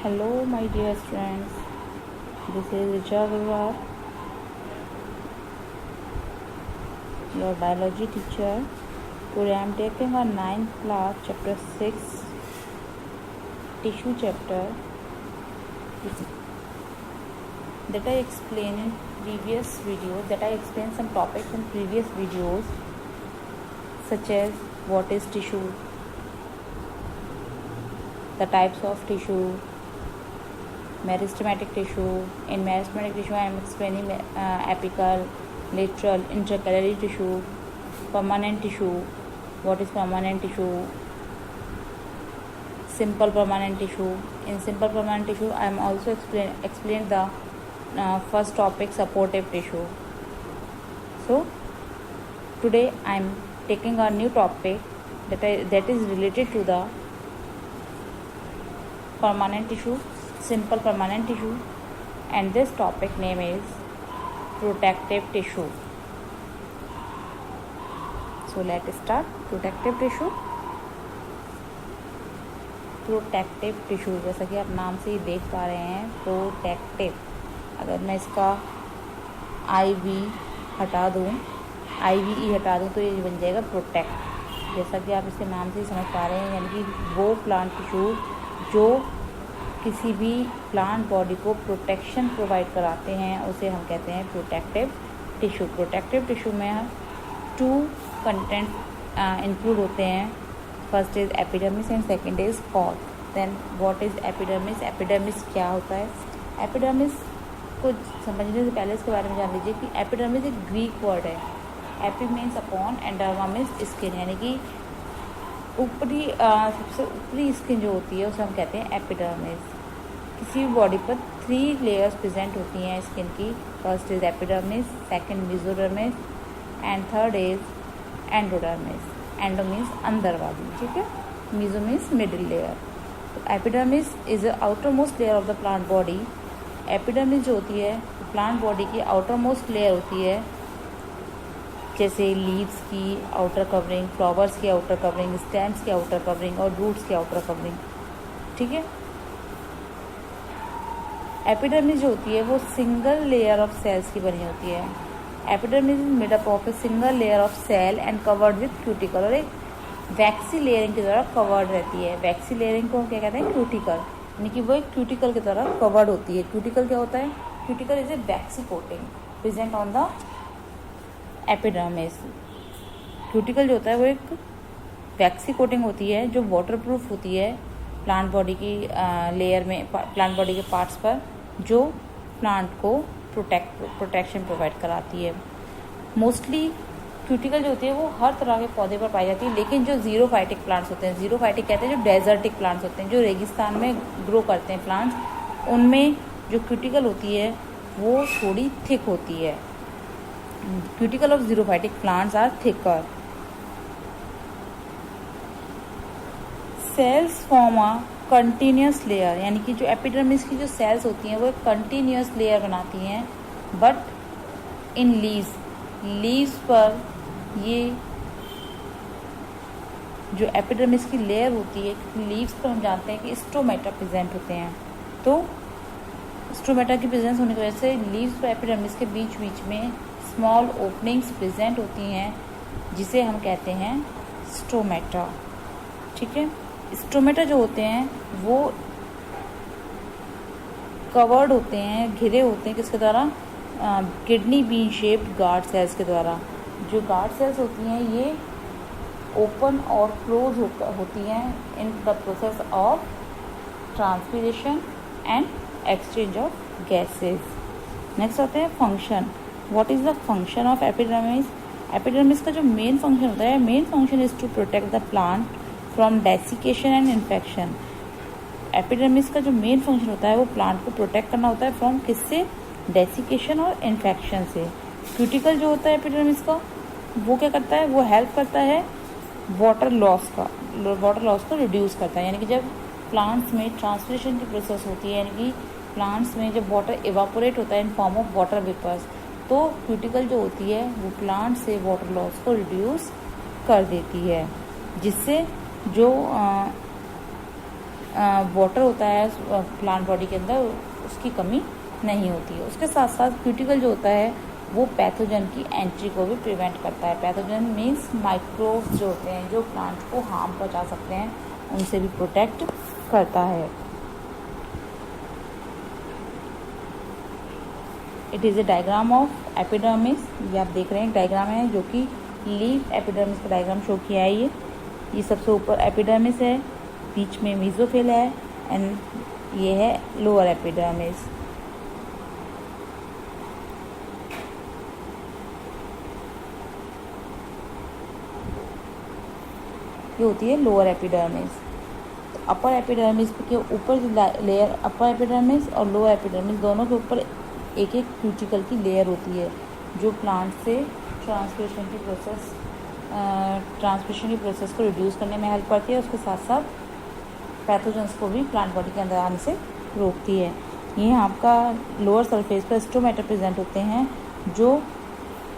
Hello, my dear students. This is Richa Agarwal, your biology teacher. Today I am taking our 9th class, chapter 6, tissue chapter, that I explained in previous videos, that I explained some topics in previous videos, such as what is tissue, the types of tissue, meristematic tissue. In meristematic tissue, I am explaining apical, lateral, intercalary tissue, permanent tissue. What is permanent tissue? Simple permanent tissue. In simple permanent tissue, I am also explain the first topic, supportive tissue. So today I am taking a new topic that is related to the permanent tissue, simple permanent tissue, and this topic name is protective tissue. So let's start. Protective tissue. Protective tissue, जैसा कि आप नाम से ही देख पा रहे हैं, protective. अगर मैं इसका IV हटा दूं, IVE हटा दूं तो ये बन जाएगा प्रोटेक्ट। जैसा कि आप इसके नाम से ही समझ पा रहे हैं, यानी कि वो प्लांट टिश्यू जो किसी भी प्लांट बॉडी को प्रोटेक्शन प्रोवाइड कराते हैं उसे हम कहते हैं प्रोटेक्टिव टिश्यू। प्रोटेक्टिव टिश्यू में 2 कंटेंट इंक्लूड होते हैं। First is epidermis and second is cord. Then what is epidermis? Epidermis क्या होता है? एपिडर्मिस को समझने से पहले इसके बारे में जान लीजिए कि एपिडर्मिस एक ग्रीक वर्ड है। AP means upon and derma means skin, यानी कि ऊपरी सबसे ऊपरी स्किन जो होती है उसे हम कहते हैं एपिडर्मिस। किसी भी बॉडी पर 3 लेयर्स प्रेजेंट होती हैं स्किन की। First is epidermis, second mesodermis and third is endodermis. Endo means अंदर वाली, ठीक है। Meso means middle layer. तो epidermis is the outermost layer of the plant body. Epidermis जो होती है तो प्लांट बॉडी की आउटर मोस्ट लेयर होती है, जैसे लीव्स की आउटर कवरिंग, फ्लावर्स की आउटर कवरिंग, स्टेम्स की आउटर कवरिंग और रूट्स की आउटर कवरिंग, ठीक है। एपिडर्मिस जो होती है वो सिंगल लेयर ऑफ सेल्स की बनी होती है। Epidermis is made up of a single layer of cell and covered with cuticle, और एक वैक्सी लेयरिंग की तरह कवर्ड रहती है। वैक्सी लेयरिंग को हम क्या कहते हैं? क्यूटिकल, यानी कि वो एक क्यूटिकल की तरह कवर्ड होती है। क्यूटिकल क्या होता है? Cuticle is a vaccine coating present on the epidermis. Cuticle जो होता है वो एक वैक्सी कोटिंग होती है जो वाटरप्रूफ होती है प्लांट बॉडी की लेयर में, प्लांट बॉडी के पार्ट्स पर, जो प्लांट को प्रोटेक्शन प्रोवाइड कराती है। मोस्टली क्यूटिकल जो होती है वो हर तरह के पौधे पर पाई जाती है, लेकिन जो जीरोफाइटिक प्लांट्स होते हैं, जीरोफाइटिक कहते हैं जो डेजर्टिक प्लांट्स होते हैं, जो रेगिस्तान में ग्रो करते हैं प्लांट्स, उनमें जो क्यूटिकल होती है वो थोड़ी थिक होती है। Cuticle of xerophytic plants are thicker. Cells form a continuous layer, यानी कि जो एपिडर्मिस की जो सेल्स होती हैं वो एक कंटिन्यूस लेयर बनाती हैं। बट इन लीव्स पर ये जो एपिडर्मिस की लेयर होती है, लीव्स पर हम जानते हैं कि स्टोमेटा प्रेजेंट होते हैं, तो स्टोमेटा की प्रेजेंस होने की वजह से लीव्स पर एपिडर्मिस के बीच बीच में स्मॉल ओपनिंग्स प्रेजेंट होती हैं, जिसे हम कहते हैं स्टोमेटा, ठीक है। स्टोमेटा जो होते हैं वो कवर्ड होते हैं, घिरे होते हैं किसके द्वारा? Kidney bean shaped guard cells के द्वारा। जो गार्ड सेल्स होती हैं ये ओपन और क्लोज होती हैं in the process of transpiration and exchange of gases. Next आते हैं function. What is the function of epidermis? Epidermis का जो मेन फंक्शन होता है, main function is to protect the plant from desiccation and infection. Epidermis का जो main function होता है वो प्लांट को प्रोटेक्ट करना होता है फ्रॉम किससे? डेसिकेशन और इन्फेक्शन से। क्यूटिकल जो होता है एपिडर्मिस का वो क्या करता है? वो हेल्प करता है वाटर लॉस को रिड्यूस करता है, यानी कि जब प्लांट्स में ट्रांसपिरेशन की प्रोसेस होती है, यानी कि प्लांट्स में जब वाटर इवापोरेट होता है in form of water vapours, तो क्यूटिकल जो होती है वो प्लांट से वाटर लॉस को रिड्यूस कर देती है, जिससे जो वाटर होता है प्लांट बॉडी के अंदर, उसकी कमी नहीं होती है। उसके साथ साथ क्यूटिकल जो होता है वो पैथोजन की एंट्री को भी प्रिवेंट करता है। पैथोजन मीन्स माइक्रोब्स जो होते हैं जो प्लांट को हार्म पहुंचा सकते हैं, उनसे भी प्रोटेक्ट करता है। It is A diagram of epidermis. ये आप देख रहे हैं डायग्राम है जो कि लीफ एपिडर्मिस का डायग्राम शो किया है। ये सबसे ऊपर एपिडर्मिस है, बीच में मेसोफिल है एंड ये है लोअर एपिडर्मिस। ये होती है लोअर एपिडर्मिस। तो अपर एपिडर्मिस के ऊपर लेयर अपर एपिडर्मिस और लोअर एपिडर्मिस दोनों के ऊपर एक एक क्यूटिकल की लेयर होती है जो प्लांट से ट्रांसपिरेशन की प्रोसेस को रिड्यूस करने में हेल्प करती है। उसके साथ साथ पैथोजेंस को भी प्लांट बॉडी के अंदर आने से रोकती है। ये आपका लोअर सरफेस पर स्टोमेटा प्रेजेंट होते हैं जो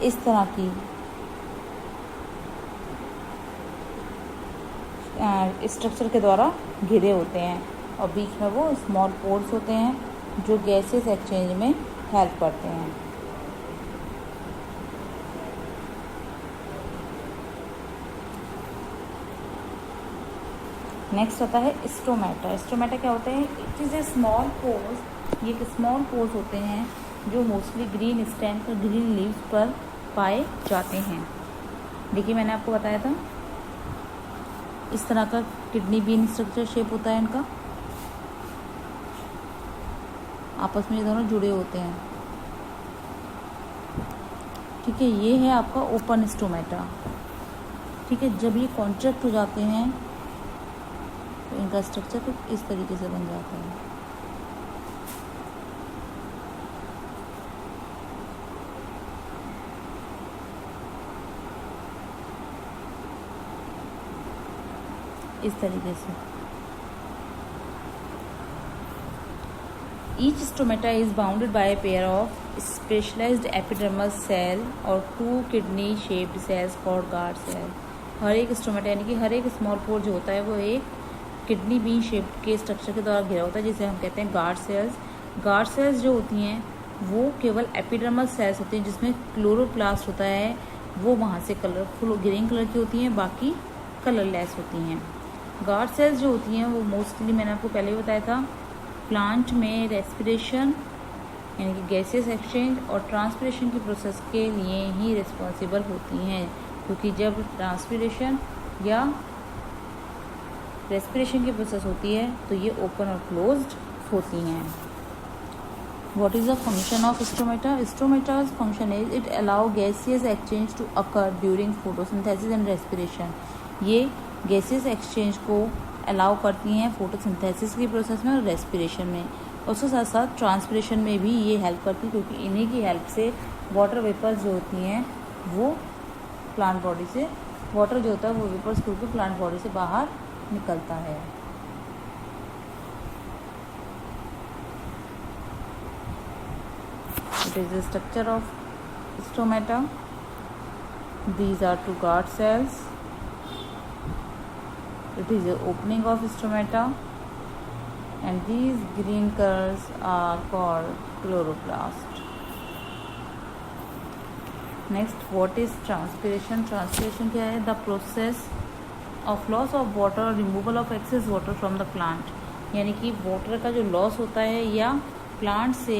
इस तरह की स्ट्रक्चर के द्वारा घिरे होते हैं और बीच में वो स्मॉल पोर्स होते हैं जो गैसेस एक्सचेंज में हेल्प करते हैं। नेक्स्ट आता है स्टोमेटा। स्टोमेटा क्या होता है? It is A small pores. ये स्मॉल पोर्स होते हैं जो मोस्टली ग्रीन स्टेम पर, ग्रीन लीव्स पर पाए जाते हैं। देखिए मैंने आपको बताया था इस तरह का किडनी बीन स्ट्रक्चर शेप होता है इनका, आपस में ये दोनों जुड़े होते हैं। ठीक है, ये है आपका ओपन स्टोमेटा। ठीक है, जब ये कॉन्ट्रैक्ट हो जाते हैं तो इनका स्ट्रक्चर कुछ इस तरीके से बन जाता है। इस तरीके से each stomata is bounded by a pair of specialised epidermal cell और 2 kidney shaped cells called guard cell. हर एक स्टोमेटा यानी कि हर एक स्मॉल पोर जो होता है वो एक किडनी बीन शेप के स्ट्रक्चर के द्वारा घिरा होता है जिसे हम कहते हैं गार्ड सेल्स। गार्ड सेल्स जो होती हैं वो केवल एपिडर्मल सेल्स होती हैं जिसमें क्लोरोप्लास्ट होता है, वो वहाँ से कलरफुल ग्रीन कलर की होती हैं, बाकी कलरलेस होती हैं। गार्ड सेल्स जो होती हैं वो मोस्टली मैंने आपको पहले ही बताया था प्लांट में रेस्पिरेशन यानी कि गैसेस एक्सचेंज और ट्रांसपिरेशन की प्रोसेस के लिए ही रिस्पॉन्सिबल होती हैं, क्योंकि जब ट्रांसपिरेशन या रेस्पिरेशन की प्रोसेस होती है तो ये ओपन और क्लोज्ड होती हैं। What is the function of stomata? Stomata's function is it allow gaseous exchange to occur during photosynthesis and respiration. ये gaseous exchange को अलाउ करती हैं फोटोसिंथेसिस की प्रोसेस में और रेस्पिरेशन में। उसके साथ साथ ट्रांसपिरेशन में भी ये हेल्प करती है क्योंकि इन्हीं की हेल्प से वाटर वेपर्स जो होती हैं वो प्लांट बॉडी से वाटर जो होता है वो वेपर्स क्योंकि प्लांट बॉडी से बाहर निकलता है। It is the structure of stomata. These are 2 guard cells. It is the opening of stomata, and these green colors are called chloroplast. Next, what is transpiration? Transpiration क्या है? The process of loss of water, removal of excess water from the plant. यानी कि water का जो loss होता है या plant से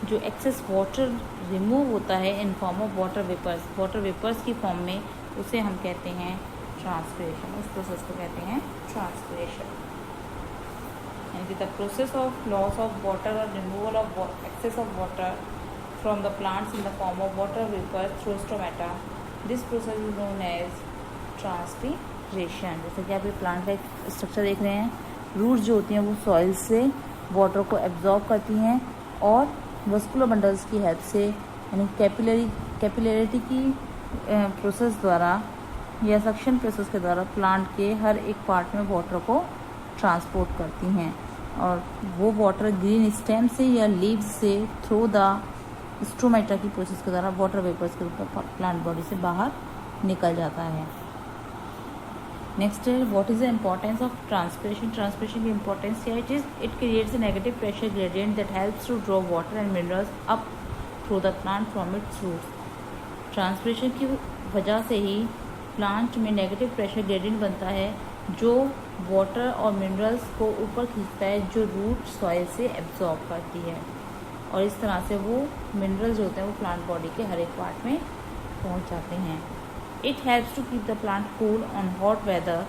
जो एक्सेस वाटर रिमूव होता है in form of water vapours की फॉर्म में, उसे हम कहते हैं ट्रांसपिरेशन। उस प्रोसेस को कहते हैं ट्रांसपिरेशन। यानी कि the process of loss of water और removal of excess of water from the plants in the form of water vapour through stomata, this process is known as transpiration. जैसे कि आप ये प्लांट का एक स्ट्रक्चर देख रहे हैं, रूट्स जो होती हैं वो सॉइल से वाटर को एब्जॉर्ब करती हैं और वस्कुलर बंडल्स की हेल्प से यानी कैपिलरिटी की प्रोसेस द्वारा या सक्शन प्रोसेस के द्वारा प्लांट के हर एक पार्ट में वाटर को ट्रांसपोर्ट करती हैं और वो वाटर ग्रीन स्टेम से या लीव्स से थ्रू द स्टोमेटा की प्रोसेस के द्वारा वाटर वेपर्स के रूप में प्लांट बॉडी से बाहर निकल जाता है। नेक्स्ट है what is the importance of transpiration. Transpiration की इम्पोर्टेंस क्या है? It creates a negative pressure gradient that helps to draw water and minerals up through the plant from its roots. Transpiration की वजह से ही प्लांट में negative pressure gradient बनता है जो वाटर और मिनरल्स को ऊपर खींचता है, जो रूट सॉइल से एब्जॉर्ब करती है, और इस तरह से वो मिनरल्स जो होते हैं वो प्लांट बॉडी के हर एक पार्ट में पहुंच जाते हैं। It helps to keep the plant cool on hot weather.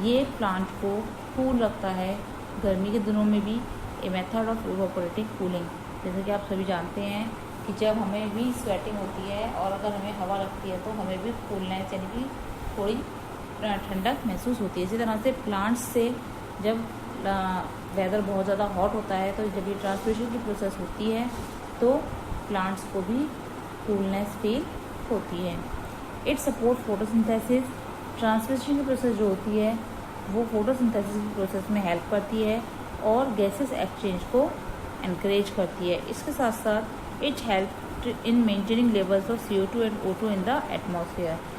ये प्लांट को कूल रखता है गर्मी के दिनों में भी। A method of evaporating cooling, जैसे कि आप सभी जानते हैं कि जब हमें भी स्वेटिंग होती है और अगर हमें हवा लगती है तो हमें भी कूलनेस यानी कि थोड़ी ठंडक महसूस होती है। इसी तरह से प्लांट्स से जब वेदर बहुत ज़्यादा हॉट होता है तो जब ये ट्रांसपिरेशन की प्रोसेस होती है तो प्लांट्स को भी कूलनेस फील होती है। It support photosynthesis. ट्रांसपिरेशन की प्रोसेस जो होती है वो फोटोसिंथेसिस की प्रोसेस में हेल्प करती है और गैसेस एक्सचेंज को एनकरेज करती है। इसके साथ साथ it help in maintaining levels of CO2 and O2 in the atmosphere.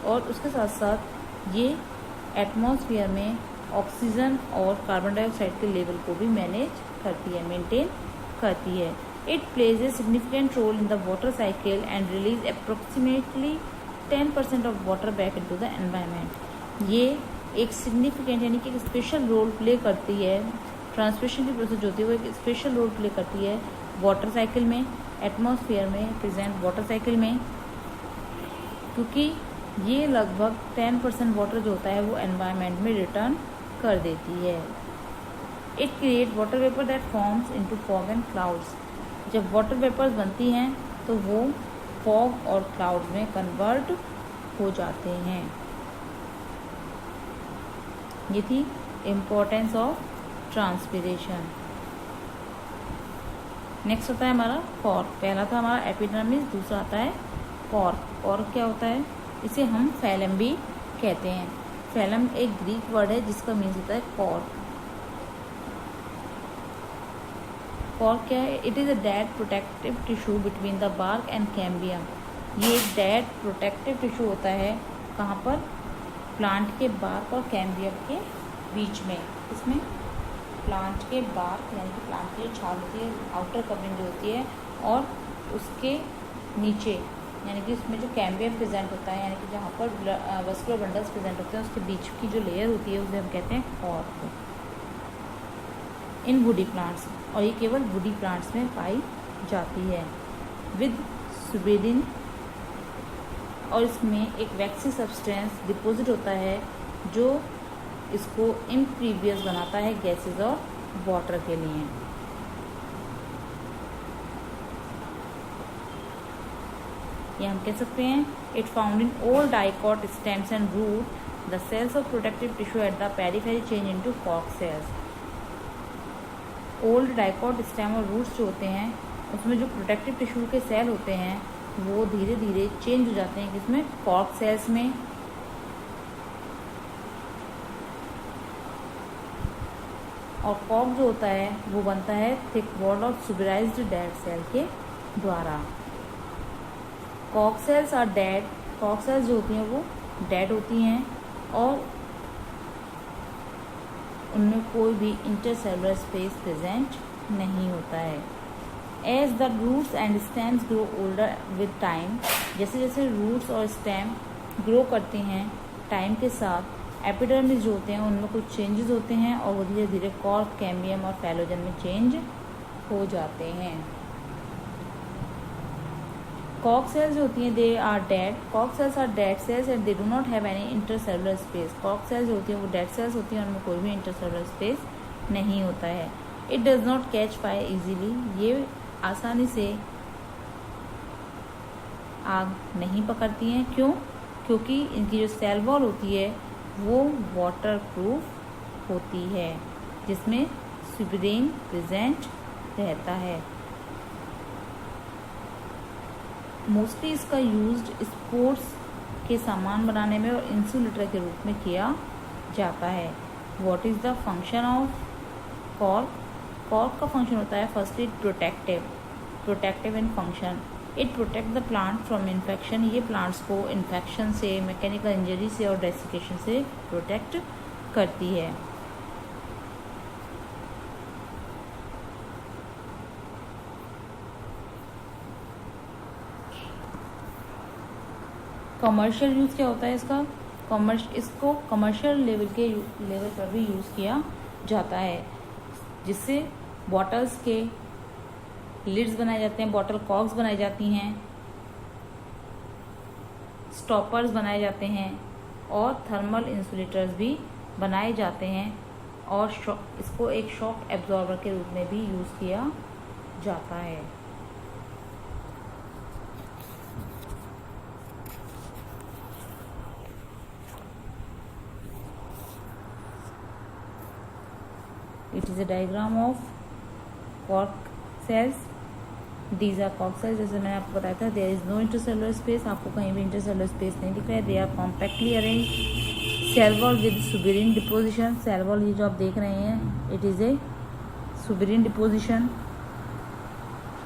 और उसके साथ साथ ये एटमॉस्फेयर में ऑक्सीजन और कार्बन डाइऑक्साइड के लेवल को भी मैनेज करती है, मेंटेन करती है। It plays a significant role in the water cycle and release approximately 10% of water back into the environment. ये एक सिग्निफिकेंट यानी कि एक स्पेशल रोल प्ले करती है। ट्रांसपिरेशन की प्रोसेस जो होती है वो एक स्पेशल रोल प्ले करती है वाटर साइकिल में, एटमॉस्फेयर में प्रेजेंट वाटर साइकिल में, क्योंकि ये लगभग 10% वाटर जो होता है वो एनवायरनमेंट में रिटर्न कर देती है। It create water vapour that forms into fog and clouds. जब वाटर वेपर्स बनती हैं तो वो फॉग और क्लाउड में कन्वर्ट हो जाते हैं। ये थी इम्पोर्टेंस ऑफ ट्रांसपिरेशन। नेक्स्ट होता है हमारा कॉर्क। पहला था हमारा एपिडर्मिस, दूसरा आता है कॉर्क। कॉर्क क्या होता है? इसे हम फैलम भी कहते हैं। फैलम एक ग्रीक वर्ड है जिसका मीन्स होता है कॉर्क। कॉर्क क्या है? It is a dead protective tissue between the bark and cambium. ये एक डेड प्रोटेक्टिव टिश्यू होता है कहाँ पर? प्लांट के बार्क और कैम्बियम के बीच में। इसमें प्लांट के बार्क यानी कि प्लांट की जो छाल होती है, आउटर कवरिंग जो होती है, और उसके नीचे यानी कि उसमें जो कैम्बियम प्रेजेंट होता है, यानी कि जहाँ पर वस्कुलर बंडल्स प्रेजेंट होते हैं, उसके बीच की जो लेयर होती है उसे हम कहते हैं कॉर्क। इन वुडी प्लांट्स, और ये केवल वुडी प्लांट्स में पाई जाती है। विद सुबेरिन, और इसमें एक वैक्सी सब्सटेंस डिपॉजिट होता है जो इसको इम्पीरियस बनाता है गैसेस और वाटर के लिए। ये हम कह सकते हैं it found in all dicot stems and root the cells of protective tissue at the periphery change into cork cells. Old dicot stem और रूट्स जो होते हैं उसमें जो प्रोटेक्टिव टिश्यू के सेल होते हैं वो धीरे धीरे चेंज हो जाते हैं किसमें? कॉर्क सेल्स में। और कॉर्क जो होता है वो बनता है thick wall of suberised dead cell के द्वारा। Cork cells are dead. Cork cells जो होती हैं वो डेड होती हैं और उनमें कोई भी इंटरसेलुलर स्पेस प्रेजेंट नहीं होता है। As the roots and stems grow older with time, जैसे जैसे रूट्स और स्टेम ग्रो करते हैं टाइम के साथ, एपिडर्मिस जो होते हैं उनमें कुछ चेंजेस होते हैं और वो धीरे धीरे कॉर्क, कैम्बियम और फैलोजन में चेंज हो जाते हैं। कॉर्क सेल्स जो होती हैं they are dead. Cork cells are dead cells and they do not have any intercellular space. Cork cells जो होती हैं वो डेड सेल्स होती हैं, उनमें कोई भी इंटरसेलुलर स्पेस नहीं होता है। It does not catch fire easily. ये आसानी से आग नहीं पकड़ती हैं। क्यों? क्योंकि इनकी जो सेल वॉल होती है वो वाटर प्रूफ होती है जिसमें सुबेरिन प्रेजेंट रहता है। मोस्टली इसका यूज्ड स्पोर्ट्स के सामान बनाने में और इंसुलेटर के रूप में किया जाता है। What is the function of cork? Cork का फंक्शन होता है firstly protective in function. It protect the plant from infection, ये प्लांट्स को इन्फेक्शन से, मैकेनिकल इंजरी से और डेसिकेशन से प्रोटेक्ट करती है। कमर्शियल यूज़ क्या होता है इसका? इसको कमर्शियल लेवल पर भी यूज़ किया जाता है, जिससे बॉटल्स के लिड्स बनाए जाते हैं, बॉटल कॉर्क्स बनाई जाती हैं, स्टॉपर्स बनाए जाते हैं और थर्मल इंसुलेटर्स भी बनाए जाते हैं, और इसको एक शॉक एब्जॉर्बर के रूप में भी यूज़ किया जाता है। It is a diagram of cork cells. These are cork cells, जैसे मैंने आपको बताया था, there is no intercellular space, आपको कहीं भी इंटरसेलुलर स्पेस नहीं दिख रहा है। They are compactly arrange, cell wall with suberin deposition. Cell wall ये जो आप देख रहे हैं, it is a suberin deposition.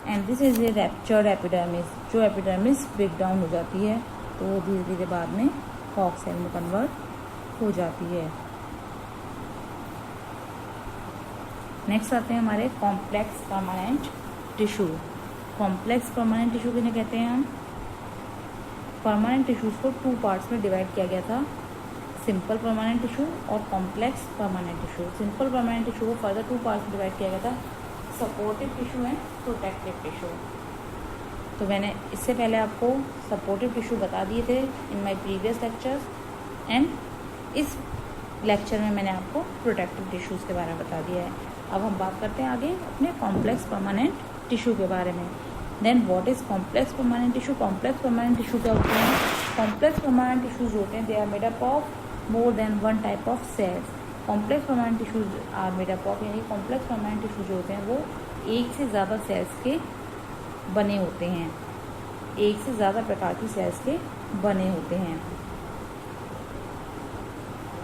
And this is a ruptured epidermis, जो एपिडर्मिस ब्रेक डाउन हो जाती है तो वो धीरे धीरे बाद में कॉर्क सेल में कन्वर्ट हो जाती है। नेक्स्ट आते हैं हमारे complex permanent tissue. Complex permanent tissue किन्हें कहते हैं हम? परमानेंट टिश्यूज़ को 2 पार्ट्स में डिवाइड किया गया था, सिंपल परमानेंट टिश्यू और complex permanent tissue. Simple permanent tissue को फर्दर 2 पार्ट्स में डिवाइड किया गया था, supportive tissue and protective tissue. तो मैंने इससे पहले आपको सपोर्टिव टिश्यू बता दिए थे in my previous lectures, and इस लेक्चर में मैंने आपको प्रोटेक्टिव टिश्यूज़ के बारे में बता दिया है। अब हम बात करते हैं आगे अपने कॉम्प्लेक्स परमानेंट टिश्यू के बारे में। Then what is complex permanent tissue? Complex permanent tissue क्या होते हैं? कॉम्प्लेक्स परमानेंट टिश्यूज होते हैं, they are made up of more than 1 type of cells. Complex permanent tissues are made up of, यानी complex permanent tissue जो होते हैं वो एक से ज़्यादा सेल्स के बने होते हैं, एक से ज़्यादा प्रकार की सेल्स के बने होते हैं।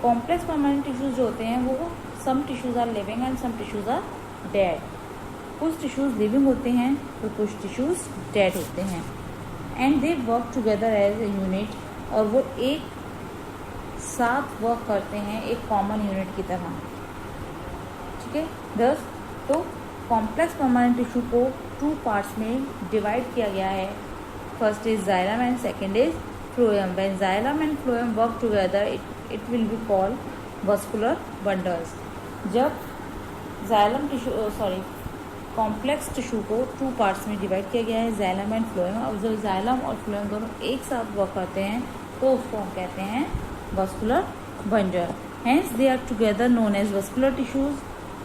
कॉम्प्लेक्स परमानेंट टिश्यूज जो होते हैं वो some tissues are living and some tissues are dead. कुछ टिश्यूज लिविंग होते हैं तो कुछ टिश्यूज डेड होते हैं। And they work together as a unit, और वो एक साथ वर्क करते हैं एक कॉमन यूनिट की तरह, ठीक है। दस तो कॉम्प्लेक्स परमानेंट टिश्यू को 2 पार्ट्स में डिवाइड किया गया है। First is xylem and second is phloem. When xylem and phloem work together it will be called vascular bundles. जब कॉम्प्लेक्स टिश्यू को 2 पार्ट्स में डिवाइड किया गया है, जाइलम एंड फ्लोएम, और जब जाइलम और फ्लोएम दोनों एक साथ वर्क करते हैं तो उसको हम कहते हैं vascular bundle. Hence they are together known as vascular tissues.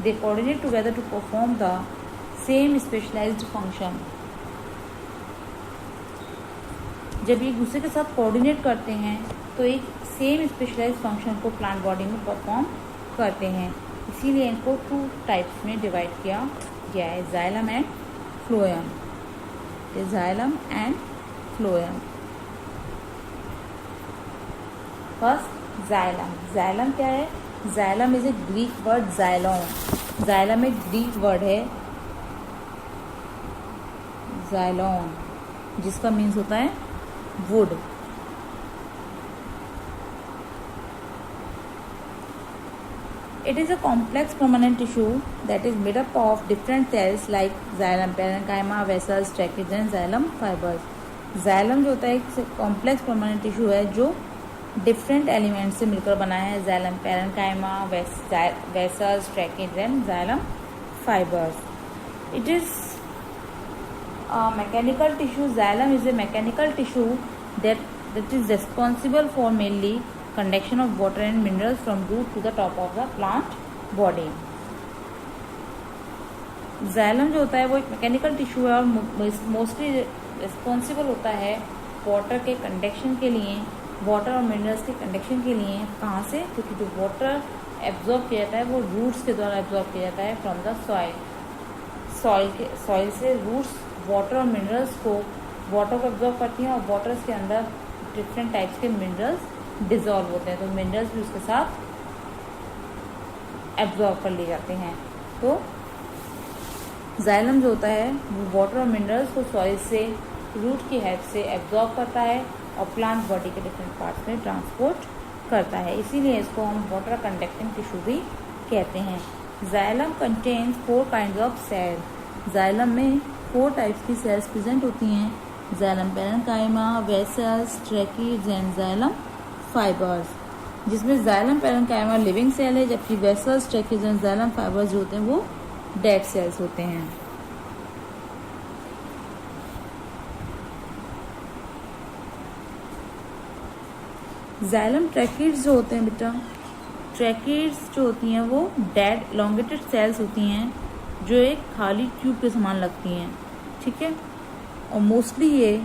They coordinate together to perform the same specialised function. जब एक दूसरे के साथ कोऑर्डिनेट करते हैं तो एक सेम स्पेशलाइज्ड फंक्शन को प्लांट बॉडी में परफॉर्म करते हैं, इसीलिए इनको 2 टाइप्स में डिवाइड किया गया है, xylem and phloem. Xylem and phloem. First xylem. Xylem क्या है? Xylem is a Greek word xylon. Xylem एक ग्रीक वर्ड है जाइलोन, जिसका मीन्स होता है wood. It is a complex permanent tissue that is made up of different cells like xylem, parenchyma, vessels, tracheae and xylem fibers. Xylem जो होता है एक complex permanent tissue है जो different elements से मिलकर बना है। xylem, parenchyma, vessels, tracheae and xylem fibers. It is a mechanical tissue. Xylem is a mechanical tissue that is responsible for mainly conduction of water and minerals from root to the top of the plant body. Xylem जो होता है वो एक mechanical tissue है और mostly responsible होता है water के कंडक्शन के लिए, वाटर और मिनरल्स के कंडक्शन के लिए। कहाँ से? क्योंकि जो वाटर एब्जॉर्ब किया जाता है वो रूट्स के द्वारा एब्जॉर्ब किया जाता है फ्रॉम द सॉइल से रूट्स वाटर और मिनरल्स को एब्जॉर्ब करती हैं, और वाटर्स के अंदर डिफरेंट टाइप्स के मिनरल्स डिजॉल्व होते हैं, तो मिनरल्स भी उसके साथ एब्जॉर्ब कर लिए जाते हैं। तो जाइलम जो होता है वो वाटर और मिनरल्स को सॉइल से रूट की हेल्प से एब्जॉर्ब करता है और प्लांट बॉडी के डिफरेंट पार्ट्स में ट्रांसपोर्ट करता है, इसीलिए इसको हम वाटर कंडक्टिंग टिश्यू भी कहते हैं। Xylem contains 4 kinds of cell. Xylem में 4 टाइप्स की सेल्स प्रेजेंट होती हैं। Xylem parenchyma, vessels, tracheids and xylem fibres, जिसमें जाइलम पैरेन्काइमा लिविंग सेल है, जबकि vessels, tracheids and xylem fibres जो होते हैं वो डेड सेल्स होते हैं। जाइलम ट्रैकीड्स जो होते हैं बेटा, ट्रैकीड्स जो होती हैं वो डेड एलोंगेटेड सेल्स होती हैं जो एक खाली ट्यूब के समान लगती हैं, ठीक है। और मोस्टली ये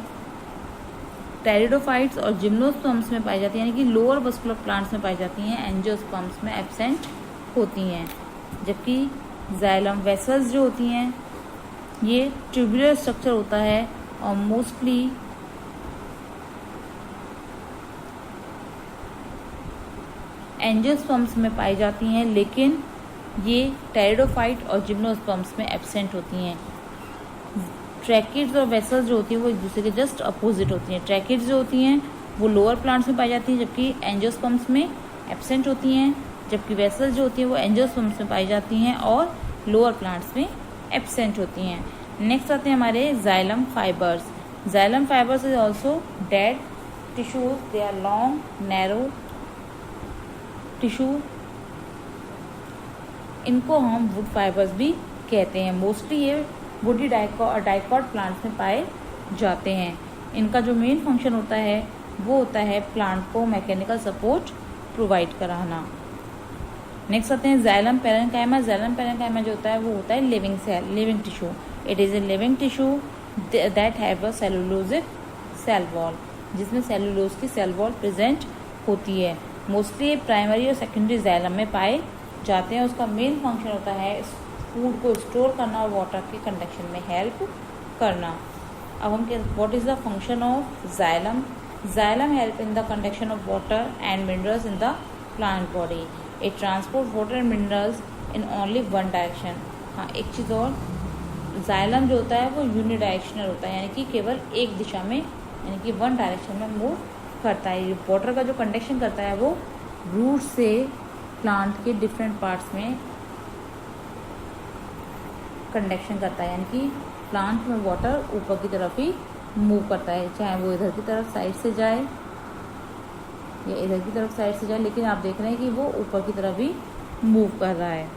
टेरिडोफाइट्स और जिम्नोस्पर्म्स में पाई जाती हैं, यानी कि लोअर मस्कुलर प्लांट्स में पाई जाती हैं, एंजियोस्पर्म्स में एब्सेंट होती हैं। जबकि जाइलम वेसल्स जो होती हैं ये ट्यूबुलर स्ट्रक्चर होता है और मोस्टली एंजियोस्पर्म्स में पाई जाती हैं, लेकिन ये टेरिडोफाइट और जिम्नोस्पर्म्स में एब्सेंट होती हैं। ट्रैकीड्स और वेसल्स जो होती हैं वो एक दूसरे के जस्ट अपोजिट होती हैं। ट्रैकीड्स जो होती हैं वो लोअर प्लांट्स में पाई जाती हैं, जबकि एंजियोस्पर्म्स में एब्सेंट होती हैं, जबकि वेसल्स जो होती हैं वो एंजियोस्पर्म्स में पाई जाती हैं और लोअर प्लांट्स में एब्सेंट होती हैं। नेक्स्ट आते हैं हमारे xylem fibres. Xylem fibres is also dead tissues, they are long narrow tissue, इनको हम वुड फाइबर्स भी कहते हैं। मोस्टली ये वुडी डाइकॉट प्लांट्स में पाए जाते हैं। इनका जो मेन फंक्शन होता है वो होता है प्लांट को मैकेनिकल सपोर्ट प्रोवाइड कराना। नेक्स्ट आते हैं जाइलम पैरेन्काइमा। जाइलम पैरेन्काइमा जो होता है वो होता है living cell, living tissue. It is a living tissue that have a cellulosic cell wall, जिसमें सेलुलोज की सेल वॉल प्रेजेंट होती है। मोस्टली प्राइमरी और सेकेंडरी जाइलम में पाए जाते हैं। उसका मेन फंक्शन होता है फूड को स्टोर करना और वाटर के कंडक्शन में हेल्प करना। अब हम what is the function of xylem? Xylem help in the conduction of water and minerals in the plant body. It transport water and minerals in only one direction. हाँ, एक चीज़ और, xylem जो होता है वो यूनिडायरेक्शनल होता है, यानी कि केवल एक दिशा में, यानी कि वन डायरेक्शन में मूव करता है। वाटर का जो कंडक्शन करता है वो रूट से प्लांट के डिफरेंट पार्ट्स में कंडक्शन करता है, यानी कि प्लांट में वाटर ऊपर की तरफ ही मूव करता है, चाहे वो इधर की तरफ साइड से जाए या इधर की तरफ साइड से जाए, लेकिन आप देख रहे हैं कि वो ऊपर की तरफ ही मूव कर रहा है।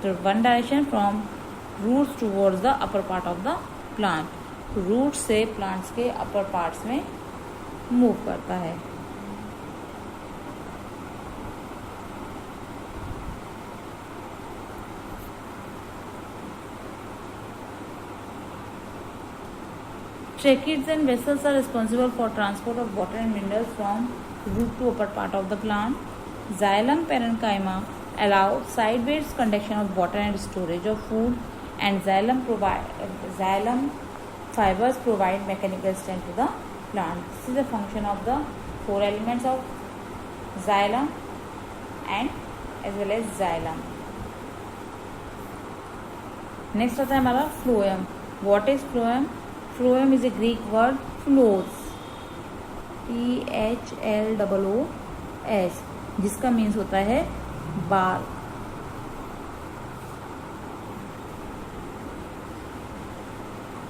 तो one direction from roots towards the upper part of the plant, root से प्लांट्स के अपर पार्ट्स में मूव करता है। Tracheids and vessels are responsible for transport of water and minerals from root to upper part of the plant. Xylem parenchyma allow sideways conduction of water and storage of food, and xylem fibers provide mechanical strength to the plant. This is the function of the 4 elements of xylem and as well as xylem. Next आता है हमारा phloem. What is phloem? Phloem is a Greek word phlos, PHLOOS, जिसका means होता है बाल।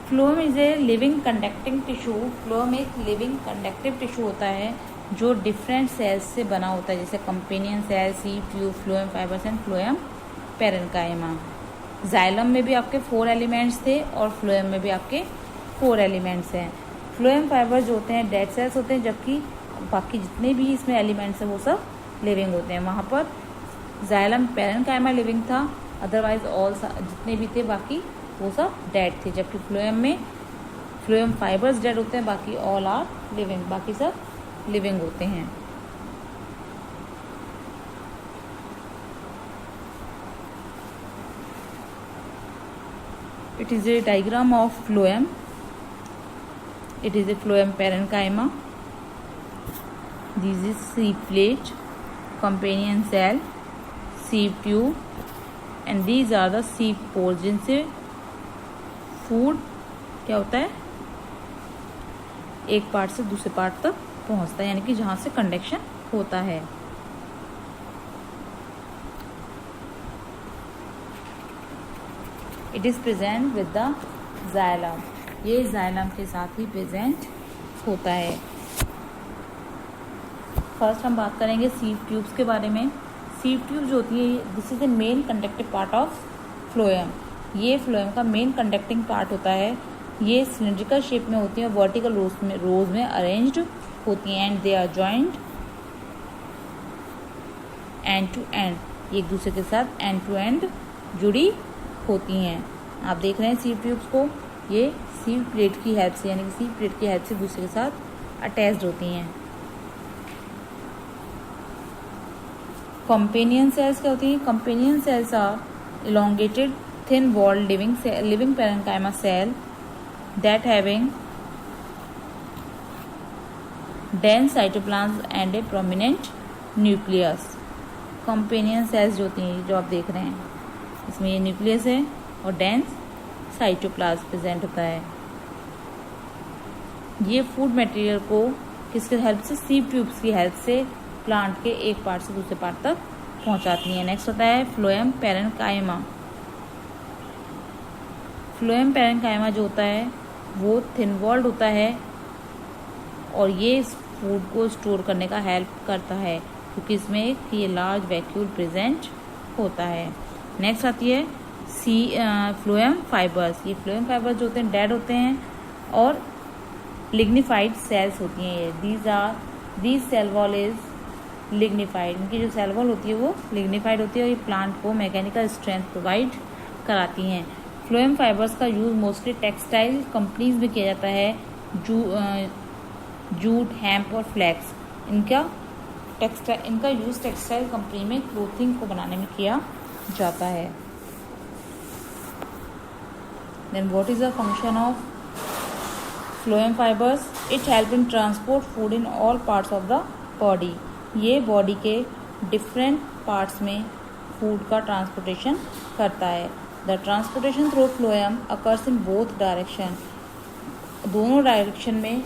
Phloem is a living conducting tissue. Phloem एक living conductive tissue होता है जो डिफरेंट सेल्स से बना होता है, जैसे companion cell, sieve tube, phloem fibres and phloem parenchyma. Xylem में भी आपके 4 एलिमेंट्स थे और फ्लोएम में भी आपके 4 एलिमेंट्स हैं। फ्लोएम फाइबर जो होते हैं डेड सेल्स होते हैं, जबकि बाकी जितने भी इसमें एलिमेंट्स हैं वो सब लिविंग होते हैं। वहाँ पर जाइलम पैरेन्काइमा लिविंग था, अदरवाइज ऑल जितने भी थे बाकी वो सब डेड थे, जबकि फ्लोएम में फ्लोएम फाइबर्स डेड होते हैं, बाकी ऑल आर लिविंग, बाकी सब लिविंग होते हैं। It is a diagram of phloem. It is a phloem parenchyma. This is seed plate, companion cell, seed tube, and these are the seed pores, जिनसे food क्या होता है एक पार्ट से दूसरे पार्ट तक पहुंचता है, यानी कि जहां से कंडक्शन होता है। It is present with the xylem, ये जाइलम के साथ ही प्रेजेंट होता है। फर्स्ट हम बात करेंगे सीव ट्यूब्स के बारे में। सीव ट्यूब जो होती है, this is the main conductive part of phloem. ये फ्लोएम का मेन कंडक्टिंग पार्ट होता है। ये सिलिंड्रिकल शेप में होती है, वर्टिकल रोज में अरेंज्ड होती हैं, and they are joint end to end, एक दूसरे के साथ एंड टू एंड जुड़ी होती हैं। आप देख रहे हैं सीव ट्यूब्स को, ये सीव प्लेट की हेल्प से, यानी कि सीव प्लेट की हेल्प से दूसरे के साथ अटैच्ड होती हैं। कंपेनियन सेल्स क्या होती हैं? Companion cells are elongated thin walled living parenchyma cell that having dense cytoplasm and a prominent nucleus. Companion cells जो होती हैं, जो आप देख रहे हैं, इसमें ये न्यूक्लियस है और डेंस साइटोप्लाज्म प्रेजेंट होता है। ये फूड मटेरियल को किसके हेल्प से? सीव ट्यूब्स की हेल्प से प्लांट के एक पार्ट से दूसरे पार्ट तक पहुंचाती हैं। नेक्स्ट होता है फ्लोएम पैरेन्काइमा। फ्लोएम पैरेन्काइमा जो होता है वो थिन वॉल्ड होता है और ये इस फूड को स्टोर करने का हेल्प करता है, क्योंकि इसमें एक ये लार्ज वैक्यूल प्रेजेंट होता है। नेक्स्ट आती है फ्लोएम फाइबर्स। ये फ्लोएम फाइबर्स जो होते हैं डेड होते हैं और लिग्निफाइड सेल्स होती हैं। ये these cell wall is lignified. इनकी जो सेल वॉल होती है वो लिग्निफाइड होती है और ये प्लांट को मैकेनिकल स्ट्रेंथ प्रोवाइड कराती हैं। फ्लोएम फाइबर्स का यूज मोस्टली टेक्सटाइल कंपनीज में किया जाता है। जूट, हेम्प और फ्लैक्स, इनका यूज टेक्सटाइल कंपनी में क्लोथिंग को बनाने में किया जाता है। Then what is the function of phloem fibres? It help in transport food in all parts of the body. ये बॉडी के डिफरेंट पार्ट्स में फूड का ट्रांसपोर्टेशन करता है। The transportation through phloem occurs in both direction. दोनों direction में,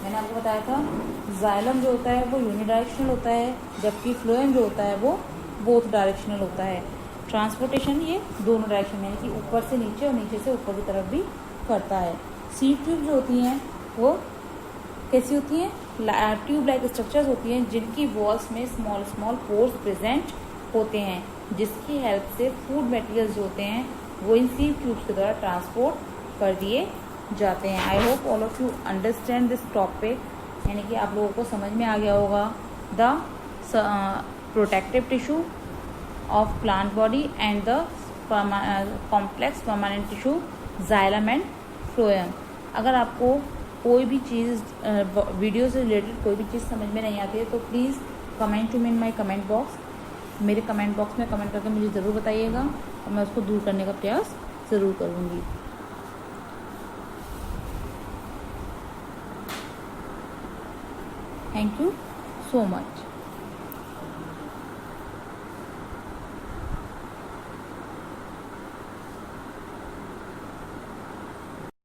मैंने आपको बताया था, जाइलम जो होता है वो यूनिडायरेक्शनल होता है, जबकि फ्लोएम जो होता है वो बोथ डायरेक्शनल होता है। ट्रांसपोर्टेशन ये दोनों डायरेक्शन में, यानी कि ऊपर से नीचे और नीचे से ऊपर की तरफ भी करता है। सीव ट्यूब जो होती हैं वो कैसी होती हैं? ट्यूब लाइक स्ट्रक्चर्स होती हैं जिनकी वॉल्स में स्मॉल स्मॉल पोर्स प्रेजेंट होते हैं, जिसकी हेल्प से फूड मटेरियल्स जो होते हैं वो इन सीव ट्यूब्स के द्वारा ट्रांसपोर्ट कर दिए जाते हैं। I hope all of you understand this topic, यानी कि आप लोगों को समझ में आ गया होगा the protective tissue of plant body and the complex permanent tissue xylem and phloem. अगर आपको कोई भी चीज़ वीडियो से रिलेटेड कोई भी चीज़ समझ में नहीं आती है तो please comment to me in my comment box. मेरे कमेंट बॉक्स में कमेंट करके मुझे ज़रूर बताइएगा और मैं उसको दूर करने का प्रयास ज़रूर करूँगी। Thank you so much.